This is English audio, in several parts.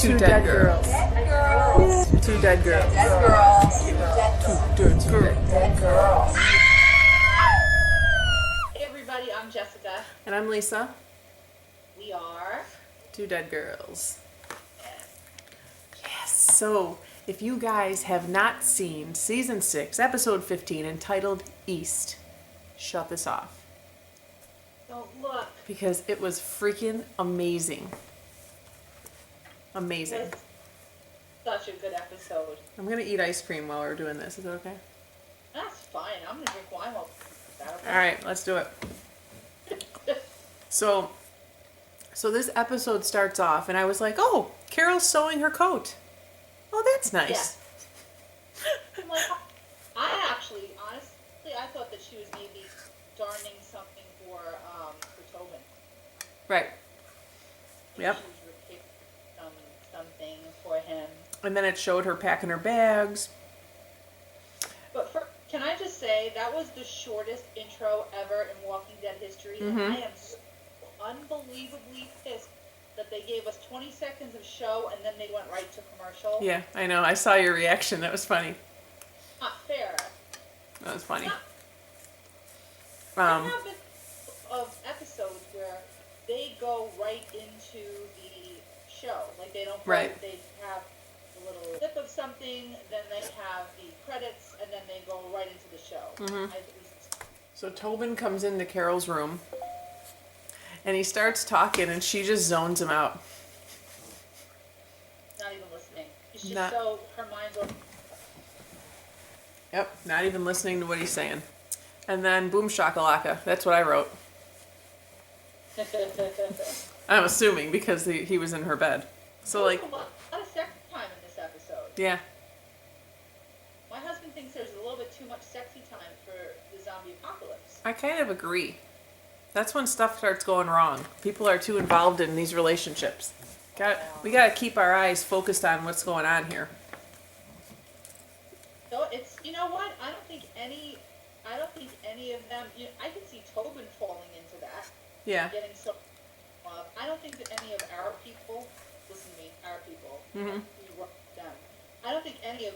Two dead girls. Two dead girls. Two dead girls. Hey everybody, I'm Jessica. And I'm Lisa. We are Two dead girls. Yes. So, if you guys have not seen season 6, episode 15, entitled East, shut this off. Don't look. Because it was freaking amazing. Amazing. It was such a good episode. I'm gonna eat ice cream while we're doing this. Is that okay? That's fine. I'm gonna drink wine while All right, let's do it. So this episode starts off, and I was like, "Oh, Carol's sewing her coat. Oh, that's nice." Yeah. I'm like, honestly, I thought that she was maybe darning something for Tobin. Right. Yep. She was ripping something for him. And then it showed her packing her bags. But can I just say, that was the shortest intro ever in Walking Dead history. Mm-hmm. And I am so unbelievably pissed that they gave us 20 seconds of show and then they went right to commercial. Yeah, I know. I saw your reaction. That was funny. Not fair. That was funny. There have been of episodes where they go right into the show. Like they don't go, right. They have a little clip of something, then they have the credits, and then they go right into the show. Mm-hmm. So Tobin comes into Carol's room, and he starts talking, and she just zones him out. Not even listening. She's just so, her mind's over. Yep, not even listening to what he's saying. And then boom shakalaka. That's what I wrote. I'm assuming because he was in her bed. So like a lot of sex time in this episode. Yeah. My husband thinks there's a little bit too much sexy time for the zombie apocalypse. I kind of agree. That's when stuff starts going wrong. People are too involved in these relationships. We gotta keep our eyes focused on what's going on here. So it's, you know what? I don't think any of them. I can see Tobin falling into that. Yeah. Getting so. I don't think that any of our people. Listen to me, our people. Mm-hmm. We work with them. I don't think any of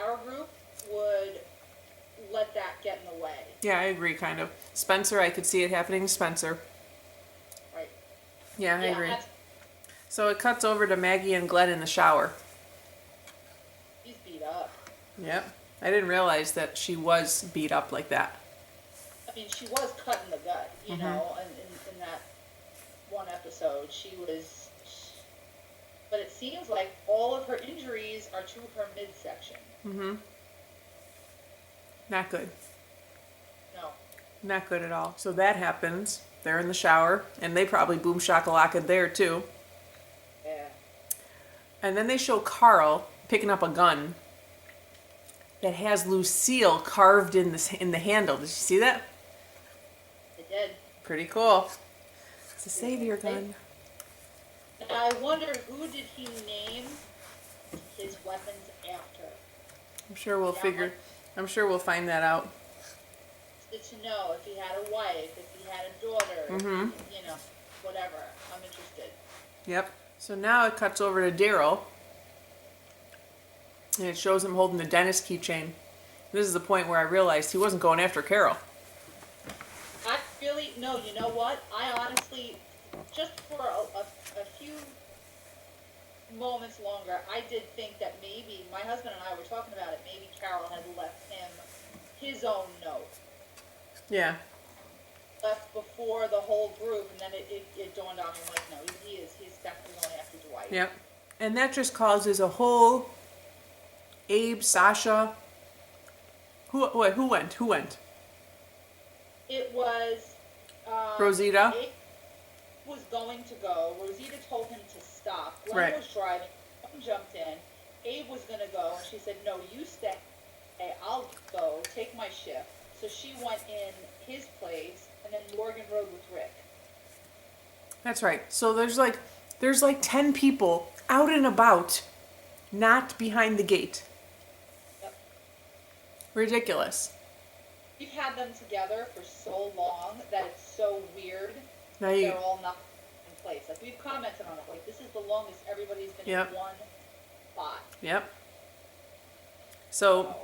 our group would let that get in the way. Yeah, I agree, kind of. Spencer, I could see it happening to Spencer. Right. Yeah, I agree. So it cuts over to Maggie and Glenn in the shower. He's beat up. Yep. I didn't realize that she was beat up like that. I mean, she was cut in the gut, you know, in that one episode. She was... But it seems like all of her injuries are to her midsection. Mm-hmm. Not good. No. Not good at all. So that happens. They're in the shower, and they probably boom shakalaka there too. Yeah. And then they show Carl picking up a gun that has Lucille carved in the handle. Did you see that? I did. Pretty cool. It's a savior gun. I wonder, who did he name his weapons after? I'm sure we'll find that out. To know if he had a wife, if he had a daughter, you know, whatever. I'm interested. Yep. So now it cuts over to Daryl, and it shows him holding the dentist keychain. This is the point where I realized he wasn't going after Carol. No, you know what? I honestly, just for a few moments longer, I did think that maybe, my husband and I were talking about it, maybe Carol had left him his own note. Yeah. Left before the whole group, and then it dawned on me, like, no, he's definitely going after Dwight. Yep. And that just causes a whole Abe, Sasha. Who went? It was Rosita. Abe was going to go. Rosita told him to stop. Glenn Right. was driving. Glenn jumped in. Abe was going to go, and she said, no, you stay. Hey, I'll go. Take my shift. So she went in his place, and then Morgan rode with Rick. That's right. So there's like 10 people out and about, not behind the gate. Yep. Ridiculous. We've had them together for so long that it's so weird. Now They're all not in place. Like, we've commented on it. Like, this is the longest everybody's been Yep. in one spot. Yep. So,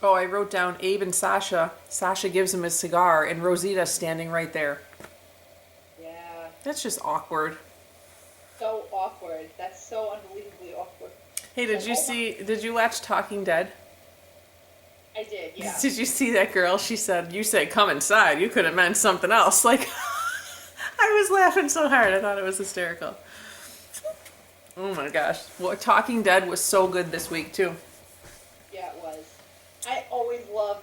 I wrote down Abe and Sasha. Sasha gives him his cigar, and Rosita's standing right there. Yeah. That's just awkward. So awkward. That's so unbelievably awkward. Hey, did you watch Talking Dead? I did, yeah. Did you see that girl? She said, you said come inside. You could have meant something else. Like, I was laughing so hard. I thought it was hysterical. Oh my gosh. Well, Talking Dead was so good this week, too. Yeah, it was. I always love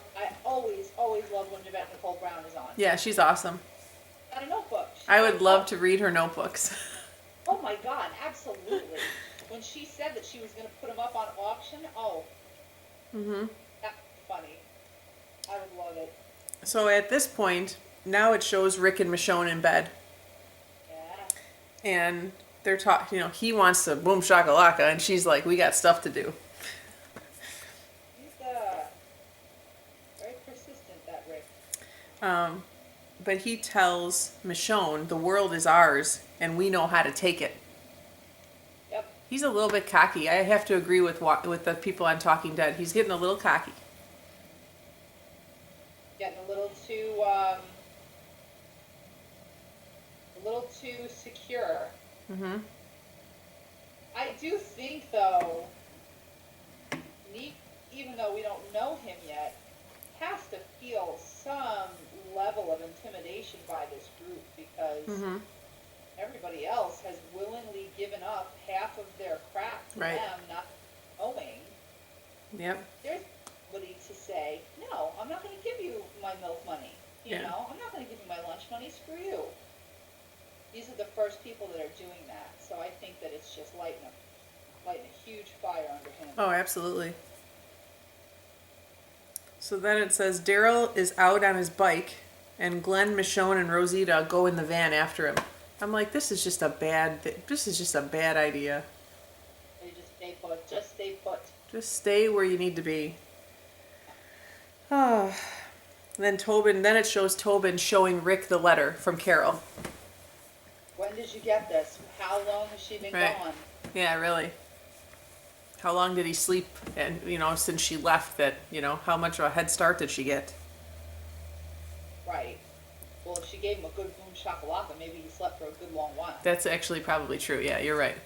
when Yvette Nicole Brown is on. Yeah, she's awesome. Got a notebook. I would love to read her notebooks. Oh my God, absolutely. When she said that she was going to put them up on auction, that's funny. I would love it. So at this point, now it shows Rick and Michonne in bed. Yeah. And they're talking, he wants to boom shakalaka, and she's like, we got stuff to do. He's very persistent, that Rick. But he tells Michonne, the world is ours, and we know how to take it. Yep. He's a little bit cocky. I have to agree with the people on Talking Dead. He's getting a little cocky. Getting a little too secure. Mm-hmm. I do think, though, even though we don't know him yet, has to feel some level of intimidation by this group, because everybody else has willingly given up half of their crap to them, not knowing. Yep. There's nobody to say, no, I'm not going to give you my milk money. You know, I'm not going to give you my lunch money. Screw you. These are the first people that are doing that. So I think that it's just lighting a huge fire under him. Oh, absolutely. So then it says Daryl is out on his bike, and Glenn, Michonne, and Rosita go in the van after him. I'm like, this is just a bad idea. They just stay put. Just stay put. Just stay where you need to be. Oh. Then it shows Tobin showing Rick the letter from Carol. When did you get this? How long has she been gone? Yeah, really. How long did he sleep? And, since she left, that, how much of a head start did she get? Right. Well, if she gave him a good boom shakalaka, maybe he slept for a good long while. That's actually probably true. Yeah, you're right.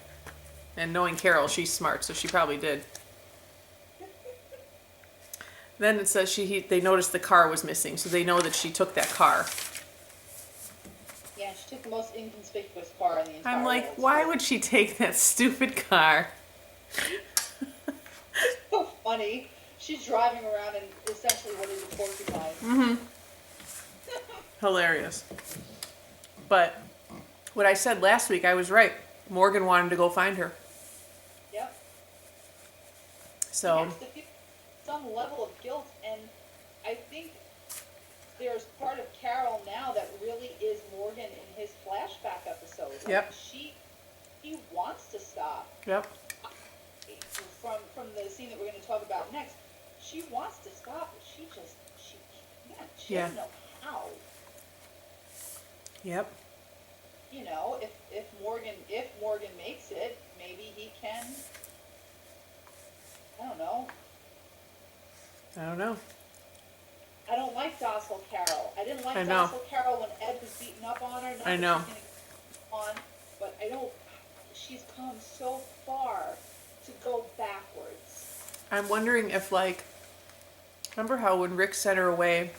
And knowing Carol, she's smart, so she probably did. Then it says they noticed the car was missing, so they know that she took that car. Yeah, she took the most inconspicuous car in the entire I'm like, world. why would she take that stupid car? It's so funny. She's driving around in essentially what is a porcupine. Mm-hmm. Hilarious. But what I said last week, I was right. Morgan wanted to go find her. Yep. So. He has to feel some level of guilt, and I think there's part of Carol now that really is Morgan in his flashback episode. Like, yep. He wants to stop. Yep. From the scene that we're going to talk about next, she wants to stop, but she can't. She doesn't know how. Yep. If Morgan makes it, maybe he can. I don't know. I don't like docile Carol. I didn't like docile Carol when Ed was beating up on her. I know. But I don't. She's come so far to go backwards. I'm wondering if, remember how when Rick sent her away,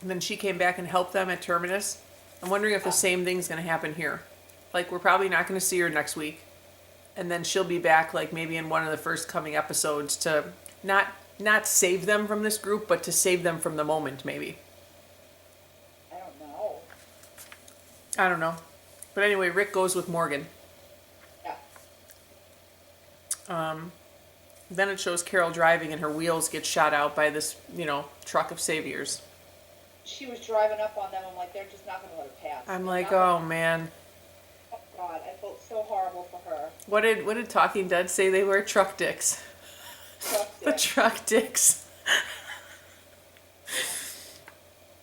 and then she came back and helped them at Terminus? I'm wondering if the same thing's going to happen here. We're probably not going to see her next week. And then she'll be back, maybe in one of the first coming episodes to not save them from this group, but to save them from the moment, maybe. I don't know. But anyway, Rick goes with Morgan. Yeah. Then it shows Carol driving, and her wheels get shot out by this, truck of saviors. She was driving up on them. I'm like, they're just not going to let her pass. I'm like, oh man. Oh God, I felt so horrible for her. What did Talking Dead say they were? Truck dicks. The truck dicks.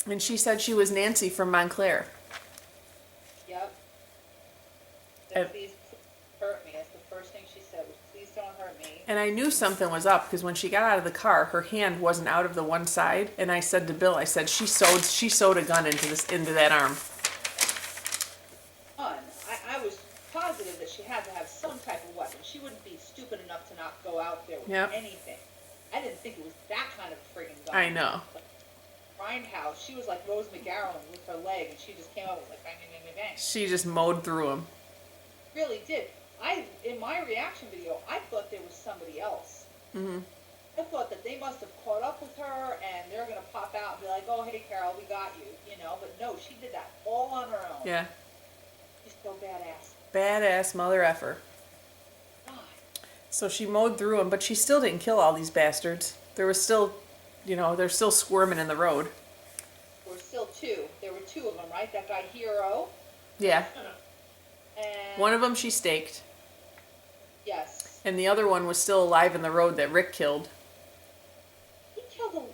And she said she was Nancy from Montclair. Yep. said, please hurt me. That's the first thing she said was, please don't hurt me. And I knew something was up because when she got out of the car, her hand wasn't out of the one side. And I said to Bill, I said, she sewed a gun into that arm. I was positive that she had to have some type of weapon. She wouldn't be stupid enough to not go out there with anything. I didn't think it was that kind of a friggin' gun. I know. Grindhouse, she was like Rose McGowan with her leg, and she just came up with like bang, bang, bang, bang, bang. She just mowed through him. Really did. In my reaction video, I thought there was somebody else. Mm-hmm. I thought that they must have caught up with her, and they're gonna pop out and be like, "Oh, hey, Carol, we got you," you know. But no, she did that all on her own. Yeah. She's so badass. Badass mother effer. God. So she mowed through them, but she still didn't kill all these bastards. There was still, they're still squirming in the road. There were still two. There were two of them, right? That guy Hero. Yeah. And One of them she staked. yes. And the other one was still alive in the road that Rick killed. He killed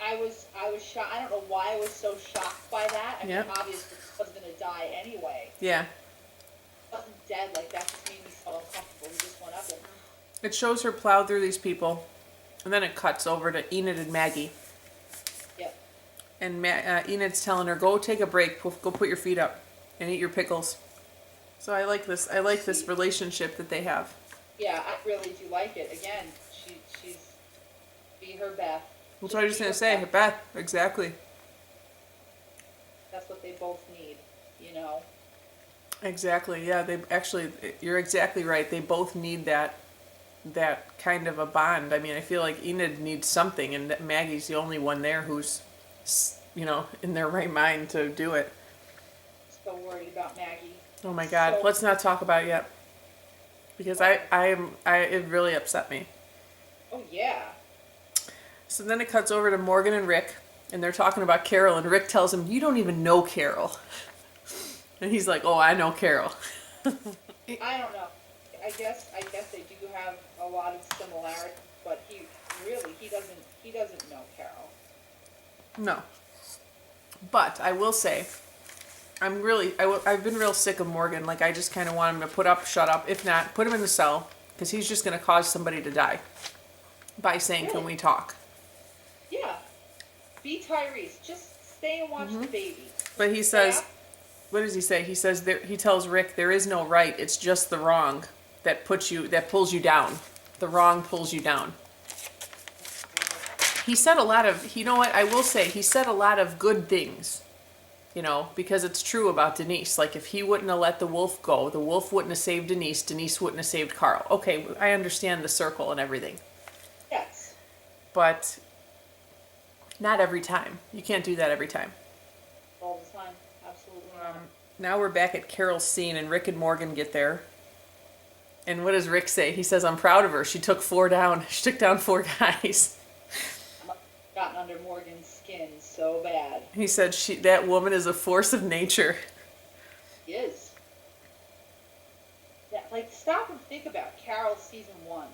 I was shocked. I don't know why I was so shocked by that. I mean, obviously he was gonna die anyway. Yeah. He wasn't dead. Like, that just made me so uncomfortable. He just went up and It shows her plow through these people, and then it cuts over to Enid and Maggie. yep. And Enid's telling her, go take a break, go put your feet up, and eat your pickles. So I like this. I like this relationship that they have. Yeah, I really do like it. Again, she's be her Beth. That's what I was just gonna say, Beth. Exactly. That's what they both need, you know. Exactly. Yeah. You're exactly right. They both need that kind of a bond. I mean, I feel like Enid needs something, and that Maggie's the only one there who's, in their right mind to do it. So worried about Maggie. Oh my God. Let's not talk about it yet. Because it really upset me. Oh yeah. So then it cuts over to Morgan and Rick, and they're talking about Carol, and Rick tells him, you don't even know Carol. And he's like, oh, I know Carol. I don't know. I guess they do have a lot of similarities, but he doesn't know Carol. No. But I will say, I've been real sick of Morgan. Like, I just kind of want him to shut up. If not, put him in the cell, because he's just going to cause somebody to die by saying, Really? can we talk? Yeah. Be Tyrese. Just stay and watch the baby. But he says, what does he say? He says, he tells Rick, there is no right, it's just the wrong that pulls you down. The wrong pulls you down. He said a lot of, I will say, he said a lot of good things, because it's true about Denise. Like, if he wouldn't have let the wolf go, the wolf wouldn't have saved Denise, Denise wouldn't have saved Carl. Okay, I understand the circle and everything. Yes. But not every time. You can't do that every time. All the time. Absolutely not. Now we're back at Carol's scene, and Rick and Morgan get there. And what does Rick say? He says, I'm proud of her. She took 4 down. She took down 4 guys. Gotten under Morgan's skin so bad. He said that woman is a force of nature. She is. Yeah, like, stop and think about Carol season 1.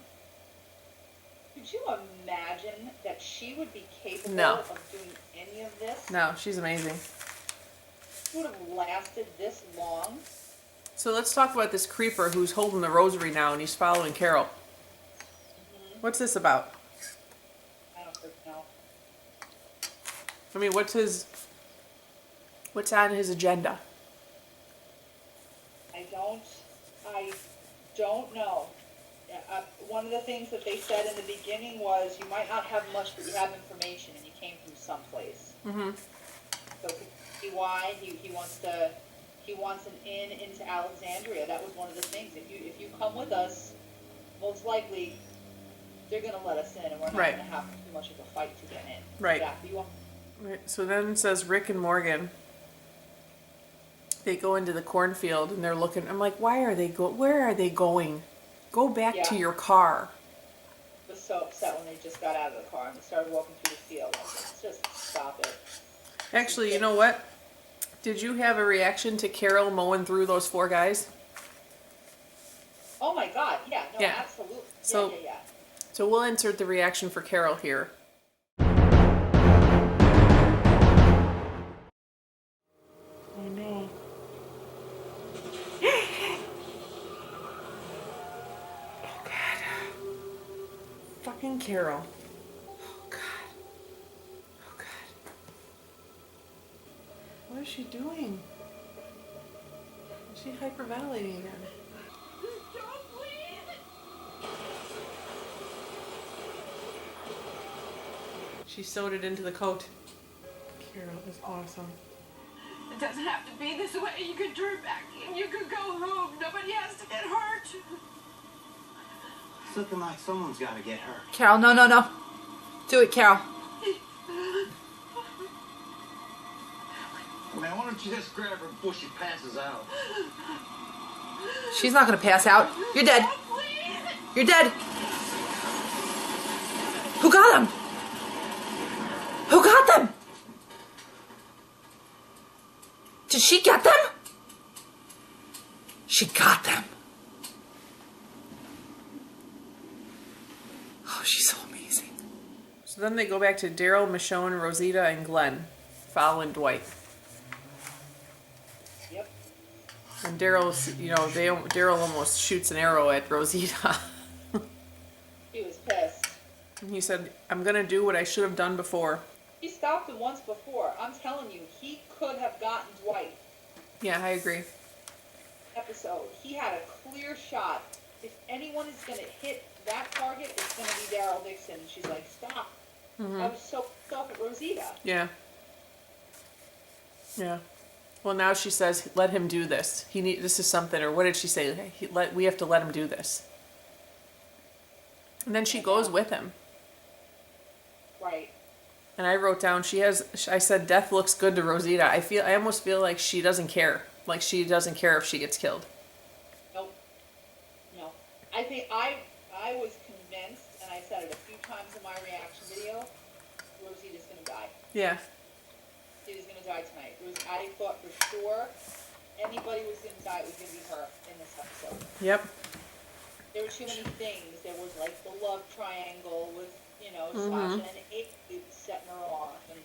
Could you imagine that she would be capable of doing any of this? No, she's amazing. She would have lasted this long. So let's talk about this creeper who's holding the rosary now, and he's following Carol. Mm-hmm. What's this about? I don't know. I mean, what's on his agenda? I don't know. One of the things that they said in the beginning was, you might not have much, but you have information, and you came from someplace. Mm-hmm. So could see why he wants an in into Alexandria. That was one of the things. If you come with us, most likely they're going to let us in, and we're not going to have too much of a fight to get in. Right. Exactly. Right. So then it says Rick and Morgan. They go into the cornfield and they're looking. I'm like, where are they going? Go back to your car. I was so upset when they just got out of the car and they started walking through the field. I was like, just stop it. Actually, you know what? Did you have a reaction to Carol mowing through those 4 guys? Oh my God! Yeah. No. Yeah. Absolutely. So, Yeah. So we'll insert the reaction for Carol here. Oh no. And Carol. Oh, God. Oh, God. What is she doing? Is she hyperventilating again? She sewed it into the coat. Carol is awesome. It doesn't have to be this way. You could turn back and you could go home. Nobody has to get hurt. It's looking like someone's got to get hurt. Carol, no, no, no. Do it, Carol. Man, why don't you just grab her before she passes out? She's not going to pass out. You're dead. You're dead. Who got him? Who got them? Did she get them? She got them. Oh, she's so amazing. So then they go back to Daryl, Michonne, Rosita, and Glenn, following Dwight. Yep. And Daryl's, Daryl almost shoots an arrow at Rosita. He was pissed. And he said, I'm going to do what I should have done before. He stopped him once before. I'm telling you, he could have gotten Dwight. Yeah, I agree. Episode. He had a clear shot. If anyone is going to hit that target, it's going to be Daryl Dixon. And she's like, stop. Mm-hmm. I was so pissed off at Rosita. Yeah. Yeah. Well, now she says, let him do this. This is something, or what did she say? We have to let him do this. And then she goes with him. Right. And I wrote down, I said, death looks good to Rosita. I almost feel like she doesn't care. Like she doesn't care if she gets killed. Nope. No. I think I was convinced, and I said it a few times in my reaction video, Rosita's going to die. Yeah. Rosita's going to die tonight. I thought for sure anybody was going to die, it was going to be her in this episode. Yep. There were too many things. There was like the love triangle with, Sasha and Abe setting her off and,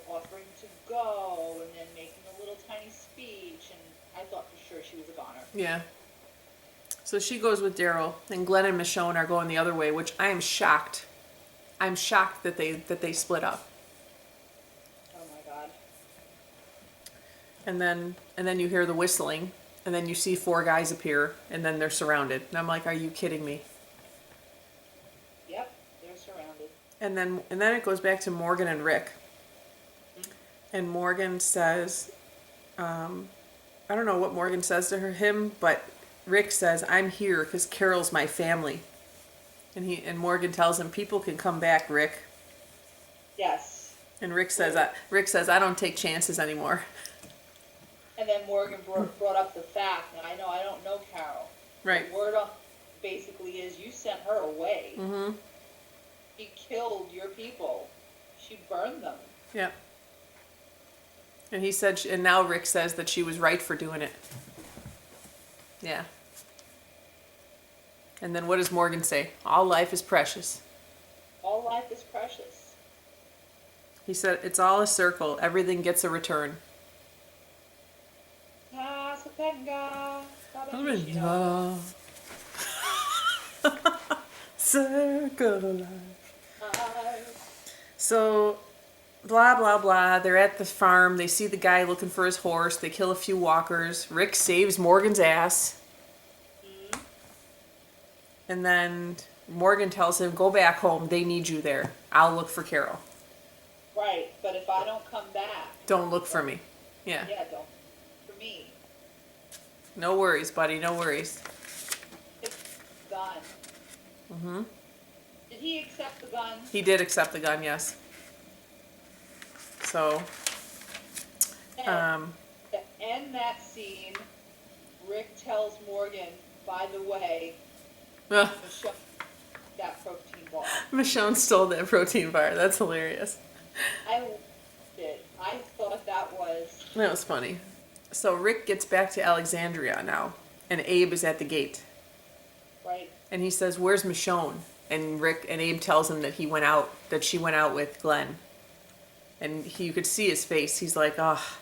offering to go and then making a little tiny speech. And I thought for sure she was a goner. Yeah. So she goes with Daryl, and Glenn and Michonne are going the other way, which I am shocked. I'm shocked that they split up. Oh my God. And then you hear the whistling, and then you see 4 guys appear, and then they're surrounded. And I'm like, are you kidding me? Yep, they're surrounded. And then it goes back to Morgan and Rick. And Morgan says, I don't know what Morgan says to him, but Rick says, I'm here because Carol's my family. And Morgan tells him, people can come back, Rick. Yes. And Rick says, I don't take chances anymore. And then Morgan brought up the fact, and I don't know Carol. Right. The word on basically is you sent her away. Mm-hmm. She killed your people. She burned them. Yeah. And he said, and now Rick says that she was right for doing it. Yeah. And then what does Morgan say? All life is precious. All life is precious. He said, it's all a circle. Everything gets a return. Circle of life. So, blah, blah, blah. They're at the farm. They see the guy looking for his horse. They kill a few walkers. Rick saves Morgan's ass. Mm-hmm. And then Morgan tells him, go back home. They need you there. I'll look for Carol. Right, but if I don't come back... Don't look for me. Yeah. Yeah, don't. For me. No worries, buddy. No worries. It's gun. Mm-hmm. Did he accept the gun? He did accept the gun, yes. So, And to end that scene, Rick tells Morgan, by the way, Michonne, that protein bar. Michonne stole that protein bar. That's hilarious. I loved it. I thought that was... That was funny. So Rick gets back to Alexandria now, and Abe is at the gate. Right. And he says, where's Michonne? And Abe tells him that she went out with Glenn. And you could see his face. He's like, ah. Oh.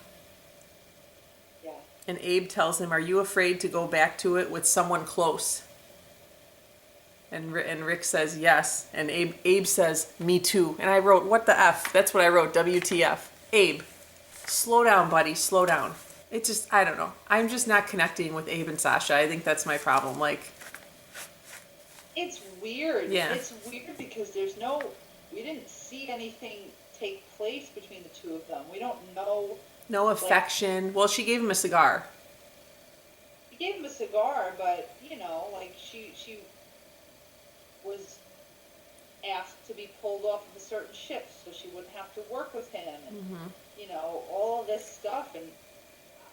Yeah. And Abe tells him, are you afraid to go back to it with someone close? And Rick says yes, and Abe says me too. And I wrote, what the F? That's what I wrote, WTF. Abe, slow down, buddy, slow down. It just, I don't know. I'm just not connecting with Abe and Sasha. I think that's my problem. Like, It's weird. Yeah. It's weird because we didn't see anything take place between the two of them. We don't know. no affection. Well, she gave him a cigar. He gave him a cigar, but, like, she was asked to be pulled off of a certain ship so she wouldn't have to work with him, and, all this stuff. And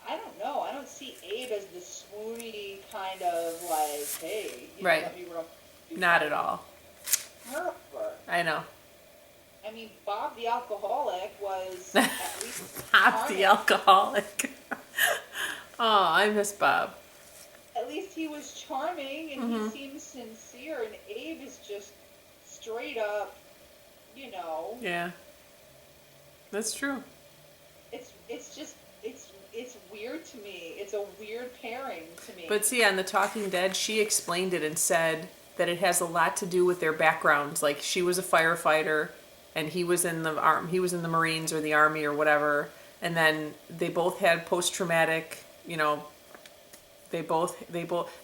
I don't know. I don't see Abe as the swoony kind of, like, hey, Right. let me rub you Not at all. her. I know. I mean, Bob the alcoholic was at least Bob charming. the alcoholic. Oh, I miss Bob. At least he was charming and he seemed sincere, and Abe is just straight up, Yeah. That's true. it's weird to me. It's a weird pairing to me. But see, on The Talking Dead, she explained it and said that it has a lot to do with their backgrounds. Like, she was a firefighter, and he was in the he was in the Marines or the Army or whatever. And then they both had post-traumatic, they both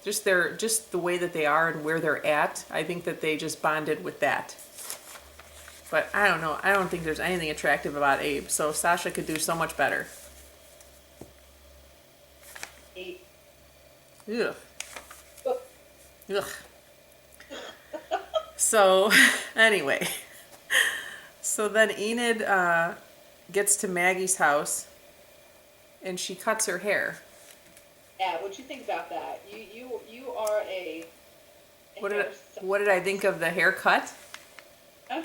just the way that they are and where they're at. I think that they just bonded with that. But I don't know. I don't think there's anything attractive about Abe. So Sasha could do so much better. Abe. Ugh. Ugh. So, anyway. So then Enid gets to Maggie's house and she cuts her hair. Yeah, what'd you think about that? You are a What did I think of the haircut? Huh?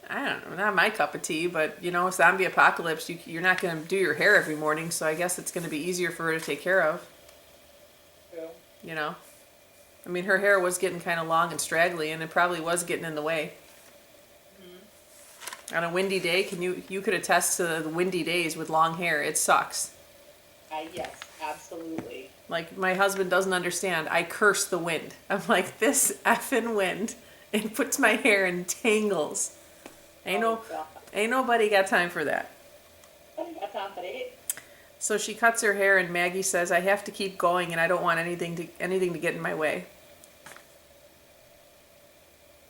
I don't know, not my cup of tea, but zombie apocalypse, you're not going to do your hair every morning, so I guess it's going to be easier for her to take care of. True. I mean, her hair was getting kind of long and straggly, and it probably was getting in the way. On a windy day, you could attest to the windy days with long hair. It sucks. Yes, absolutely. Like, my husband doesn't understand. I curse the wind. I'm like, this effing wind. It puts my hair in tangles. Ain't nobody got time for that. That's not for it. So she cuts her hair, and Maggie says, I have to keep going, and I don't want anything to get in my way.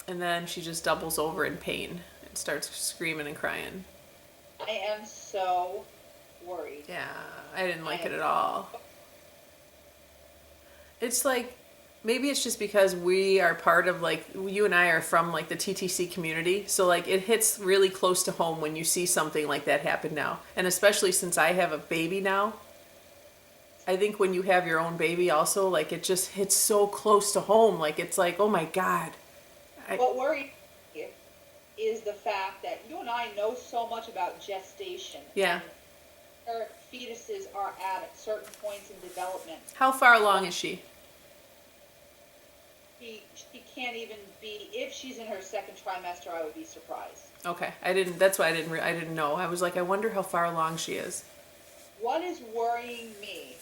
And then she just doubles over in pain and starts screaming and crying. I am so worried. Yeah, I didn't like it at all. It's like, maybe it's just because we are part of, like, you and I are from, like, the TTC community. So, like, it hits really close to home when you see something like that happen now. And especially since I have a baby now. I think when you have your own baby also, like, it just hits so close to home. Like, it's like, oh my God. What worries me is the fact that you and I know so much about gestation. Yeah. And where fetuses are at certain points in development. How far along is she? She can't even be, if she's in her second trimester, I would be surprised. Okay, that's why I didn't know. I was like, I wonder how far along she is. What is worrying me,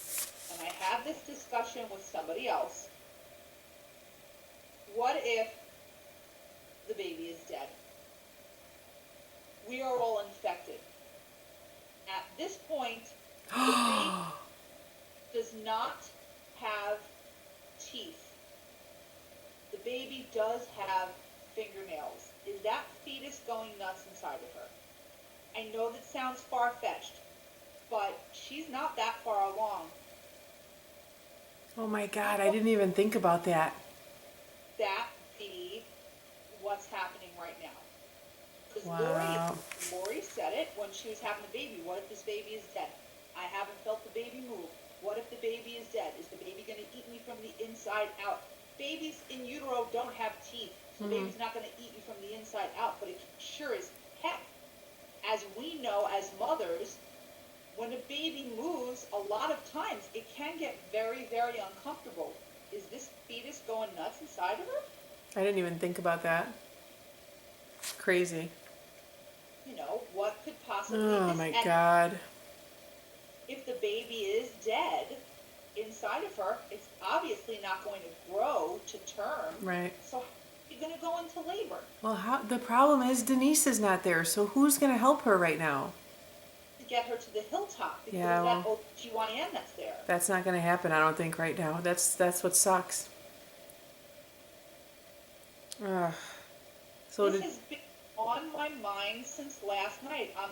and I had this discussion with somebody else, what if the baby is dead? We are all infected. At this point, the baby does not have teeth. The baby does have fingernails. Is that fetus going nuts inside of her? I know that sounds far-fetched, but she's not that far along. Oh my God, I didn't even think about that. That be what's happening right now. Because Wow. Lori said it when she was having the baby. What if this baby is dead? I haven't felt the baby move. What if the baby is dead? Is the baby going to eat me from the inside out? Babies in utero don't have teeth, so baby's not going to eat you from the inside out, but it sure as heck, as we know as mothers, when a baby moves, a lot of times it can get very, very uncomfortable. Is this fetus going nuts inside of her? I didn't even think about that. Crazy. What could possibly... Oh my God. If the baby is dead inside of her, it's obviously not going to grow to term. Right. So how do she going to go into labor? Well, the problem is Denise is not there, so who's going to help her right now? To get her to the hilltop because Yeah, of that well, OGYN that's there. That's not going to happen, I don't think, right now. That's what sucks. Ugh. So This has been on my mind since last night. I'm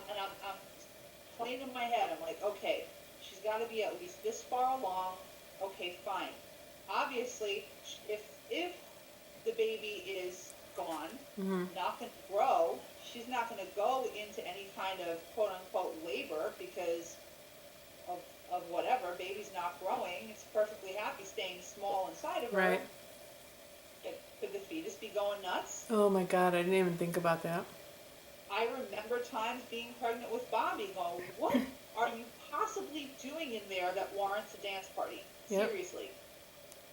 playing in my head. I'm like, okay, she's got to be at least this far along. Okay, fine. Obviously, if the baby is gone, not going to grow, she's not going to go into any kind of quote unquote labor because of whatever. Baby's not growing. It's perfectly happy staying small inside of her. Right. Could the fetus be going nuts? Oh my God, I didn't even think about that. I remember times being pregnant with Bobby going, what are you possibly doing in there that warrants a dance party? Yep. Seriously.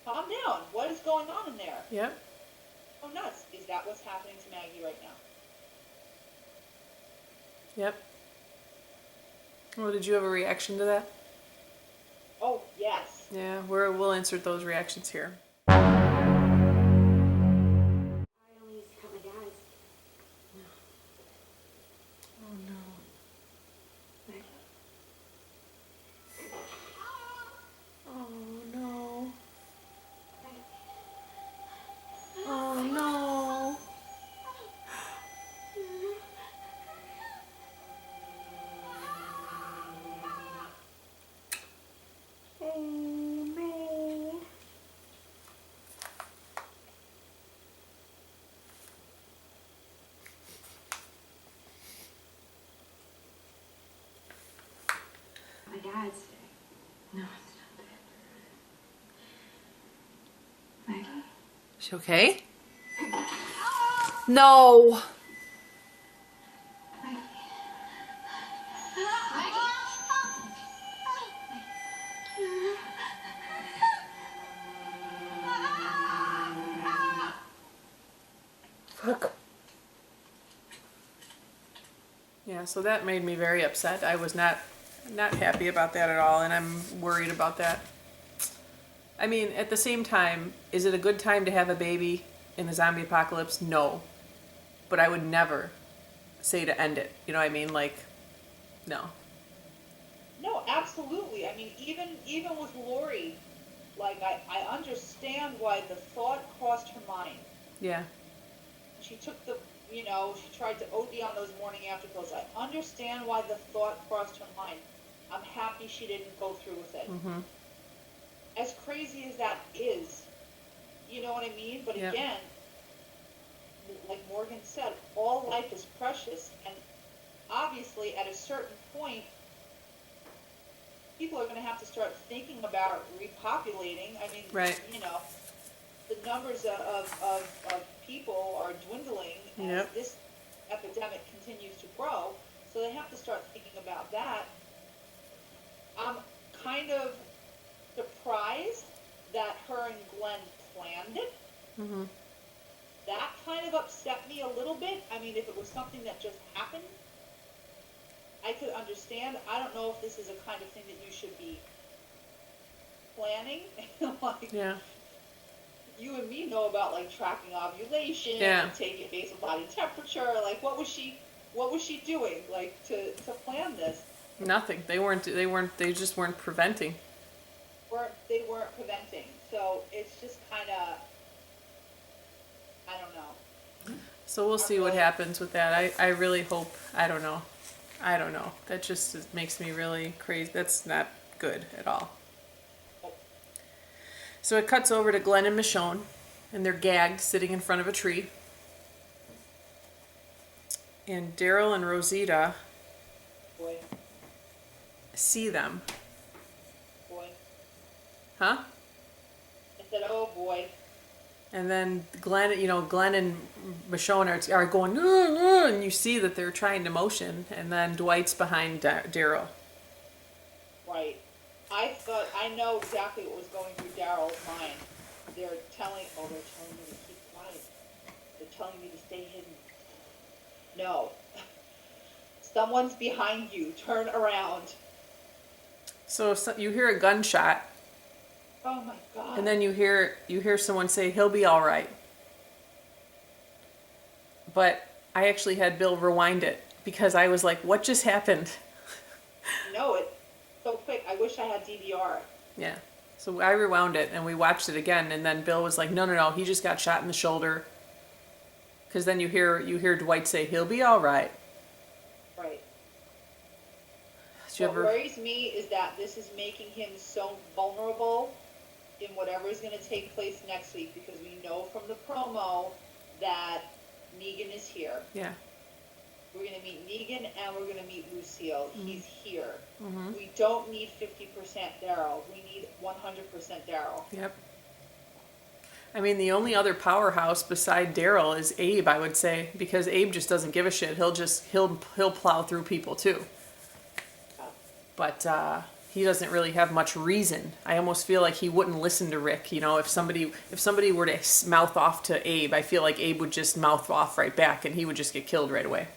Calm down. What is going on in there? Yep. Oh, nuts. Is that what's happening to Maggie right now? Yep. Well, did you have a reaction to that? Oh, yes. Yeah, we'll insert those reactions here. I only used to cut my dad's. Oh no. Oh no. Oh no. Oh no. My dad's. No, it's not that. Maggie? She okay? No. Fuck. Yeah, so that made me very upset. I was not happy about that at all, and I'm worried about that. I mean, at the same time, is it a good time to have a baby in the zombie apocalypse? No. But I would never say to end it. You know what I mean? Like, no. No, absolutely. I mean, even with Lori, like, I understand why the thought crossed her mind. Yeah. She took she tried to OD on those morning afterglows. I understand why the thought crossed her mind. I'm happy she didn't go through with it. Mm-hmm. As crazy as that is, you know what I mean? But Yep. again, like Morgan said, all life is precious, and obviously at a certain point, people are going to have to start thinking about repopulating. I mean, Right. The numbers of people are dwindling as Yep. this epidemic continues to grow, so they have to start thinking about that. I'm kind of surprised that her and Glenn planned it. Mm-hmm. That kind of upset me a little bit. I mean, if it was something that just happened, I could understand. I don't know if this is a kind of thing that you should be planning. Like, Yeah. you and me know about like tracking ovulation Yeah. and taking basal body temperature. Like, what was she doing like to plan this? Nothing. They just weren't preventing. They weren't preventing. So it's just kind of, I don't know. So we'll see what happens with that. I really hope, I don't know. That just makes me really crazy. That's not good at all. So it cuts over to Glenn and Michonne, and they're gagged, sitting in front of a tree. And Daryl and Rosita Boy, see them. boy. Huh? I said, oh boy. And then Glenn and Michonne are going, "Ugh, ugh," and you see that they're trying to motion, and then Dwight's behind Daryl. Right. I know exactly what was going through Daryl's mind. They're telling me to keep quiet. They're telling me to stay hidden. No. Someone's behind you. Turn around. So you hear a gunshot, Oh my God. and then you hear someone say, "He'll be all right." but I actually had Bill rewind it because I was like, what just happened? No, it so quick. I wish I had DVR. Yeah. So I rewound it and we watched it again, and then Bill was like, no, he just got shot in the shoulder. Because then you hear Dwight say, he'll be all right. Right. Did you What ever... worries me is that this is making him so vulnerable in whatever is going to take place next week, because we know from the promo that Negan is here. Yeah. We're going to meet Negan and we're going to meet Lucille. He's here. Mm-hmm. We don't need 50% Daryl. We need 100% Daryl. Yep. I mean, the only other powerhouse beside Daryl is Abe, I would say, because Abe just doesn't give a shit. He'll plow through people too. But he doesn't really have much reason. I almost feel like he wouldn't listen to Rick. You know, if somebody were to mouth off to Abe, I feel like Abe would just mouth off right back, and he would just get killed right away.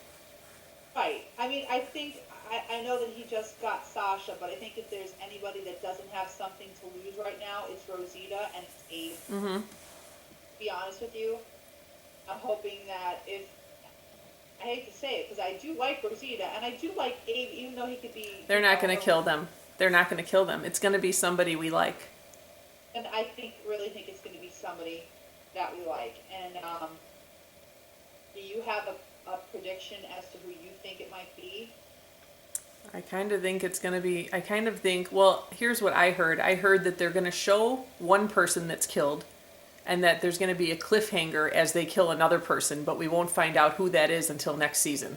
Right. I mean, I think, I know that he just got Sasha, but I think if there's anybody that doesn't have something to lose right now, it's Rosita and Abe. Mm-hmm. To be honest with you, I'm hoping that if, I hate to say it, because I do like Rosita, and I do like Abe, even though he could be... They're not going to kill them. They're not going to kill them. It's going to be somebody we like. And I really think it's going to be somebody that we like. And do you have a prediction as to who you think it might be? I kind of think it's going to be... Well, here's what I heard. I heard that they're going to show one person that's killed, and that there's going to be a cliffhanger as they kill another person, but we won't find out who that is until next season.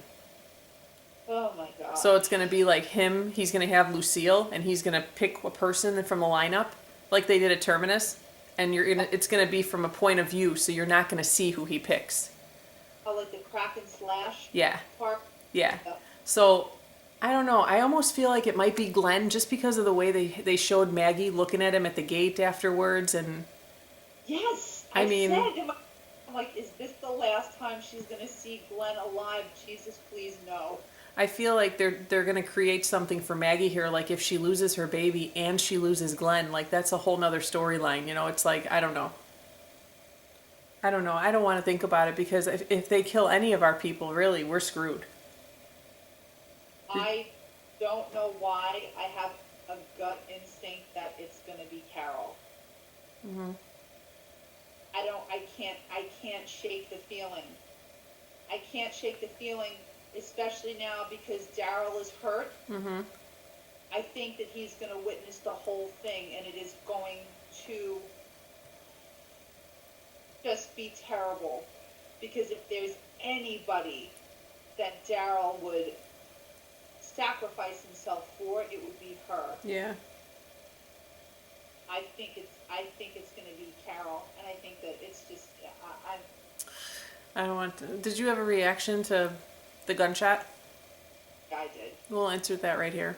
Oh my god. So it's going to be like him, he's going to have Lucille, and he's going to pick a person from the lineup, like they did at Terminus, and it's going to be from a point of view, so you're not going to see who he picks. Oh, like the crack and slash Yeah. part? Yeah. So, I don't know, I almost feel like it might be Glenn, just because of the way they showed Maggie looking at him at the gate afterwards, and... Yes! I mean... I'm like, is this the last time she's going to see Glenn alive? Jesus, please, no. I feel like they're going to create something for Maggie here, like if she loses her baby and she loses Glenn, like that's a whole nother storyline, you know? It's like, I don't know. I don't want to think about it, because if they kill any of our people, really, we're screwed. I don't know why I have a gut instinct that it's going to be Carol. Mm-hmm. I can't shake the feeling. I can't shake the feeling, especially now because Daryl is hurt. Mm-hmm. I think that he's going to witness the whole thing, and it is going to just be terrible. Because if there's anybody that Daryl would sacrifice himself for, it would be her. Yeah. I think it's going to be Carol, and I think that it's just I don't want to... Did you have a reaction to the gunshot? I did. We'll insert that right here.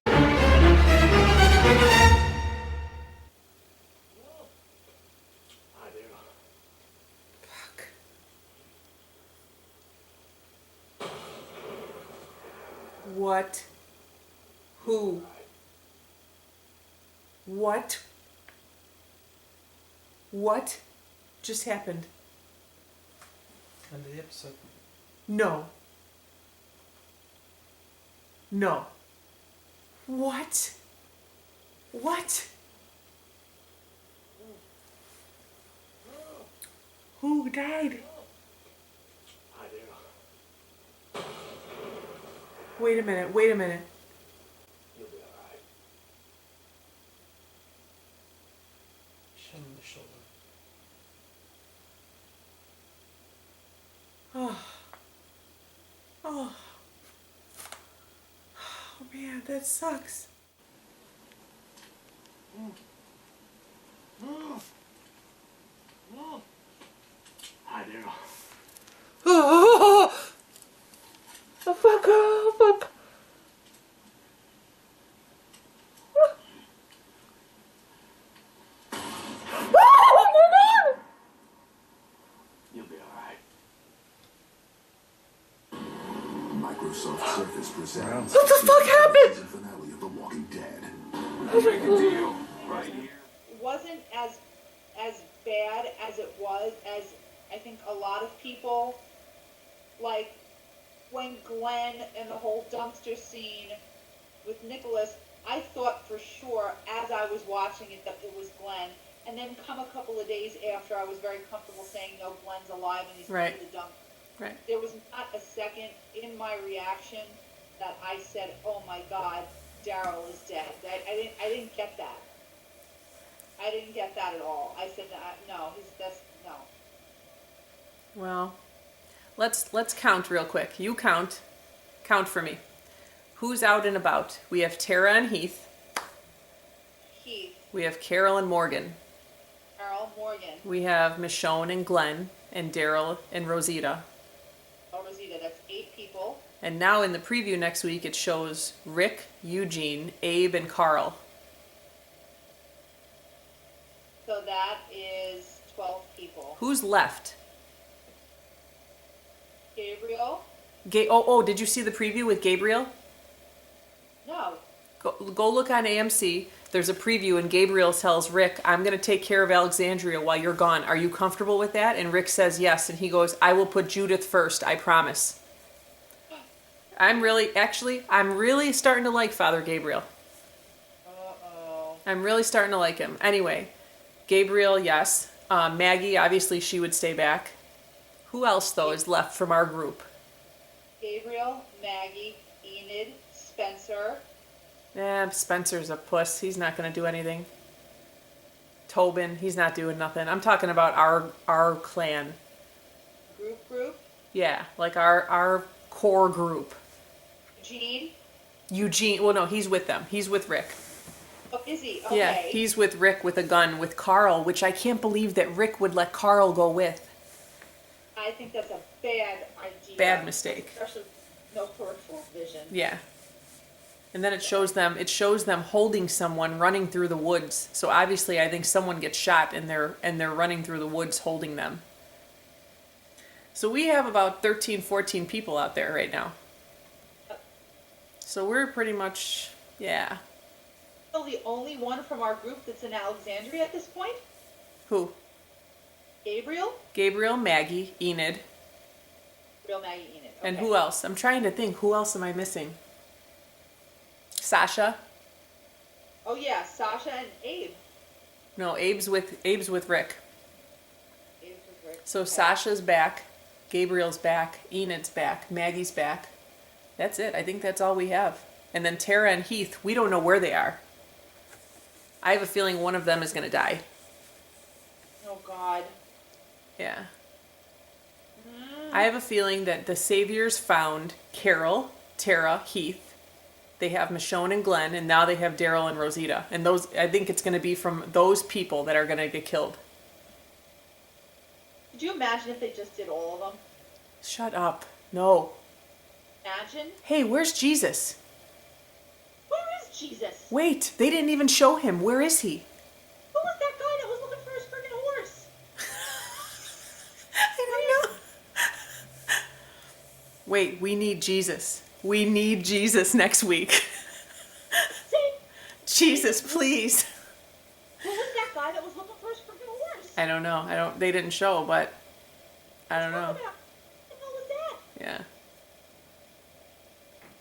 I do. Fuck. What? Who? What? What just happened? End of the episode. No. No. What? What? Who died? I do. Wait a minute. You'll be alright. Shot in the shoulder. Oh. Oh. Oh man, that sucks. I do. Oh, oh fuck, oh fuck. You'll be alright. Microsoft Surface presents What the fuck happened? season finale of The Walking Dead. Make a deal right here. It wasn't as bad as it was, as I think a lot of people like when Glenn and the whole dumpster scene with Nicholas, I thought for sure as I was watching it that it was Glenn. And then come a couple of days after, I was very comfortable saying, no, Glenn's alive and he's Right. in the dump. Right. There was not a second in my reaction that I said, oh my God, Daryl is dead. I didn't get that. I didn't get that at all. I said, no, no. Well, let's count real quick. You count for me. Who's out and about? We have Tara and Heath. Heath, We have Carol and Morgan. Carol, Morgan, We have Michonne and Glenn and Daryl and Rosita. Rosita. That's 8 people. And now in the preview next week, it shows Rick, Eugene, Abe, and Carl. So that is 12 people. Who's left? Gabriel? Did you see the preview with Gabriel? No. Go look on AMC. There's a preview and Gabriel tells Rick, I'm going to take care of Alexandria while you're gone. Are you comfortable with that? And Rick says yes. And he goes, I will put Judith first. I promise. I'm really starting to like Father Gabriel. Uh-oh. I'm really starting to like him. Anyway, Gabriel, yes. Maggie, obviously she would stay back. Who else, though, is left from our group? Gabriel, Maggie, Enid, Spencer. Spencer's a puss. He's not going to do anything. Tobin, he's not doing nothing. I'm talking about our clan. Group. Yeah, like our core group. Eugene. Well, no, he's with them. He's with Rick. Oh, is he? Okay. Yeah, he's with Rick with a gun with Carl, which I can't believe that Rick would let Carl go with. I think that's a bad idea. Bad mistake. Especially no peripheral vision. Yeah. And then it shows them holding someone running through the woods. So obviously I think someone gets shot and they're running through the woods holding them. So we have about 13, 14 people out there right now. So we're pretty much, yeah. So the only one from our group that's in Alexandria at this point? Who? Gabriel? Gabriel, Maggie, Enid. Gabriel, Maggie, Enid. Okay. And who else? I'm trying to think. Who else am I missing? Sasha? Oh yeah, Sasha and Abe. No, Abe's with Rick. Abe's with Rick. So Okay. Sasha's back, Gabriel's back, Enid's back, Maggie's back. That's it. I think that's all we have. And then Tara and Heath, we don't know where they are. I have a feeling one of them is going to die. Oh God. Yeah. I have a feeling that the Saviors found Carol, Tara, Heath. They have Michonne and Glenn, and now they have Daryl and Rosita. And those, I think it's going to be from those people that are going to get killed. Could you imagine if they just did all of them? Shut up. No. Imagine. Hey, where's Jesus? Where is Jesus? Wait, they didn't even show him. Where is he? Who was that guy that was looking for his freaking horse? I don't know. Wait, we need Jesus. We need Jesus next week. Jesus, please. Who was that guy that was looking for his freaking horse? I don't know. They didn't show, but I don't know. What the hell was that? Yeah.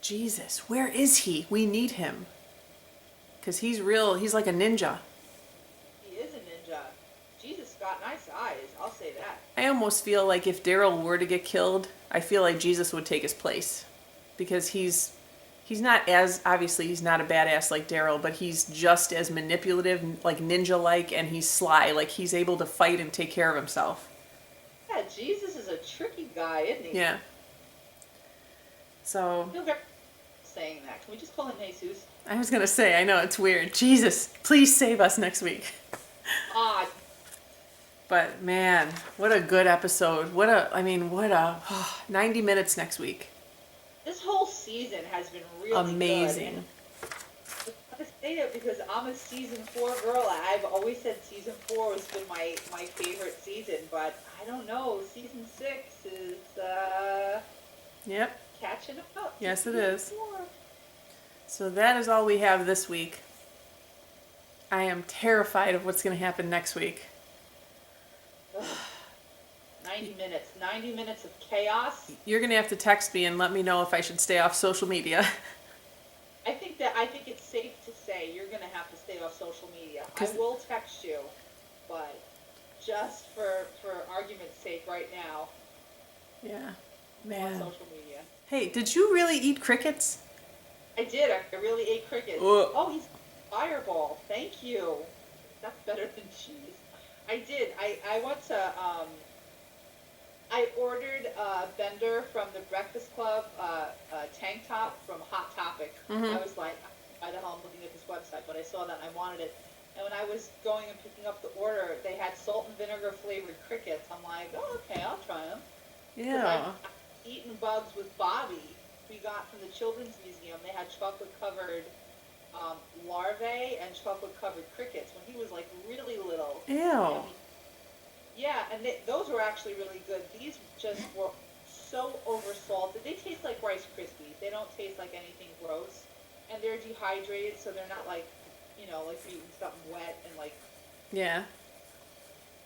Jesus, where is he? We need him. Because he's real, he's like a ninja. He is a ninja. Jesus got nice eyes, I'll say that. I almost feel like if Daryl were to get killed, I feel like Jesus would take his place. Because he's not as, obviously he's not a badass like Daryl, but he's just as manipulative, like ninja-like, and he's sly. Like he's able to fight and take care of himself. Yeah, Jesus is a tricky guy, isn't he? Yeah. So, I feel very saying that. Can we just call him Jesus? I was going to say, I know it's weird. Jesus, please save us next week. Odd. But man, what a good episode. What a 90 minutes next week. This whole season has been really Amazing. good. I have to say it because I'm a season 4 girl. I've always said season 4 has been my favorite season, but I don't know. Season 6 is Yep. catching up. to Yes, it season is. 4. So that is all we have this week. I am terrified of what's going to happen next week. 90 minutes. 90 minutes of chaos. You're gonna have to text me and let me know if I should stay off social media. I think it's safe to say you're gonna have to stay off social media. I 'Cause- will text you, but just for argument's sake right now, Yeah. on Man. social media. Hey, did you really eat crickets? I did. I really ate crickets. Ugh. Oh, he's fireball. Thank you. That's better than cheese. I did. I went to I ordered a bender from the Breakfast Club, a tank top from Hot Topic. I was like, why the hell I'm looking at this website? But I saw that and I wanted it. And when I was going and picking up the order, they had salt and vinegar flavored crickets. I'm like, oh, okay, I'll try them. Yeah. I've eaten bugs with Bobby. We got from the Children's Museum. They had chocolate covered larvae and chocolate covered crickets when he was like really little. Ew. Yeah, and those were actually really good. These just were so oversalted. They taste like Rice Krispies. They don't taste like anything gross. And they're dehydrated, so they're not like, you know, like you're eating something wet and like, Yeah.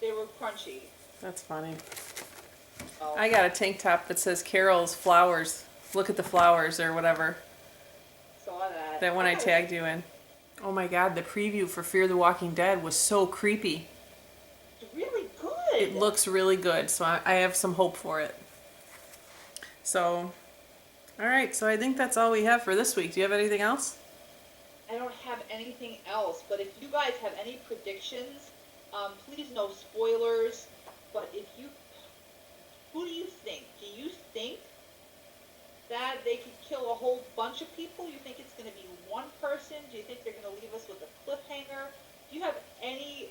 they were crunchy. That's funny. So, I got a tank top that says Carol's Flowers. Look at the flowers or whatever. saw that. That one I tagged you in. Oh my god, the preview for Fear the Walking Dead was so creepy. It's really good. It looks really good, so I have some hope for it. So, alright, so I think that's all we have for this week. Do you have anything else? I don't have anything else, but if you guys have any predictions, please no spoilers. But who do you think? Do you think that they could kill a whole bunch of people? You think it's going to be one person? Do you think they're going to leave us with a cliffhanger? If you have any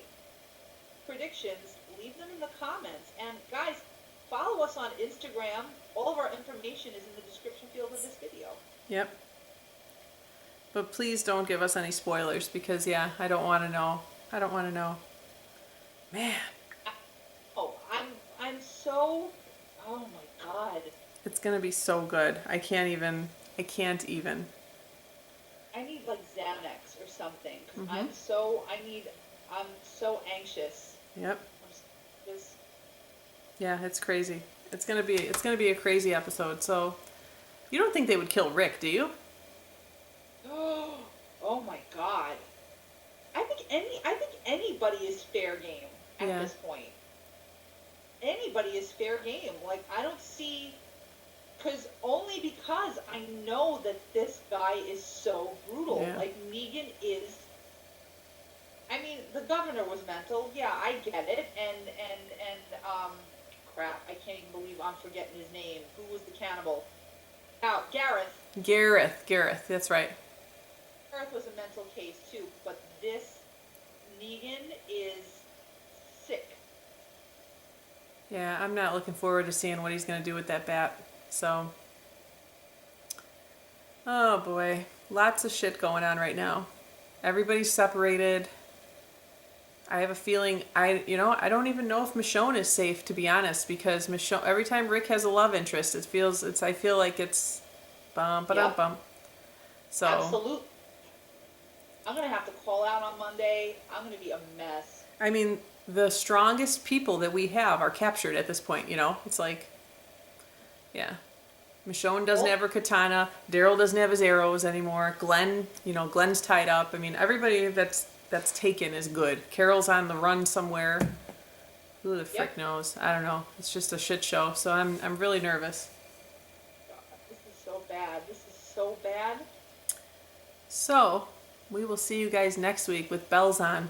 predictions, leave them in the comments. And guys, follow us on Instagram. All of our information is in the description field of this video. Yep. But please don't give us any spoilers because, yeah, I don't want to know. I don't want to know. Man, Oh, I'm so, oh my god. it's going to be so good. I can't even. I need like Xanax or something. 'Cause I'm so anxious. Yep. Just, Yeah, it's crazy. It's gonna be a crazy episode. So, you don't think they would kill Rick, do you? oh my god. I think anybody is fair game at Yeah. this point. Anybody is fair game. Like, I don't see, only because I know that this guy is so brutal. Yeah. Like, Negan is, I mean, the governor was mental. Yeah, I get it. And crap, I can't even believe I'm forgetting his name. Who was the cannibal? Gareth. Gareth, that's right. Gareth was a mental case too, but this Negan is sick. Yeah, I'm not looking forward to seeing what he's gonna do with that bat. So, oh boy, lots of shit going on right now. Everybody's separated. I have a feeling I don't even know if Michonne is safe, to be honest, because Michonne, every time Rick has a love interest, I feel like it's bump. So Absolutely. I'm gonna have to call out on Monday. I'm gonna be a mess. I mean, the strongest people that we have are captured at this point, It's like, yeah. Michonne doesn't have her katana. Daryl doesn't have his arrows anymore. Glenn's tied up. I mean, everybody that's taken is good. Carol's on the run somewhere. Who the frick knows? I don't know. It's just a shit show. So I'm really nervous. This is so bad. So we will see you guys next week with bells on,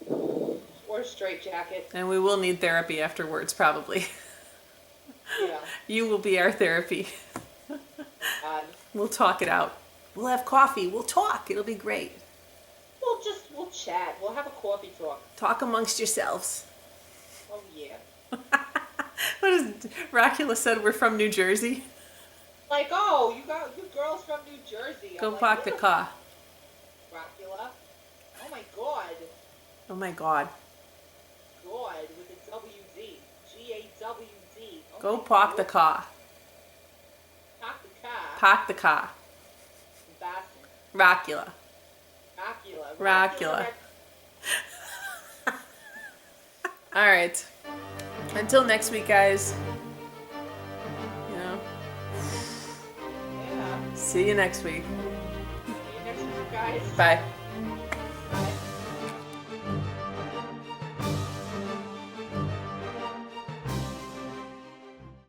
Or straight jacket. and we will need therapy afterwards, probably. Yeah. You will be our therapy. God. We'll talk it out. We'll have coffee. We'll talk. It'll be great. We'll chat. We'll have a coffee talk. Talk amongst yourselves. Oh yeah. What is Rockula said? We're from New Jersey. Like, oh, you girls from New Jersey. Go I'm park the like, car. Dracula. Oh my god. Oh my God. God, with a W-Z. G-A-W-Z. Oh Go my park the God. car. Park the car. Park the car. Bastard. Rockula. Rockula. All right. Until next week, guys. You know, Yeah. see you next week. See you next week, guys. Bye.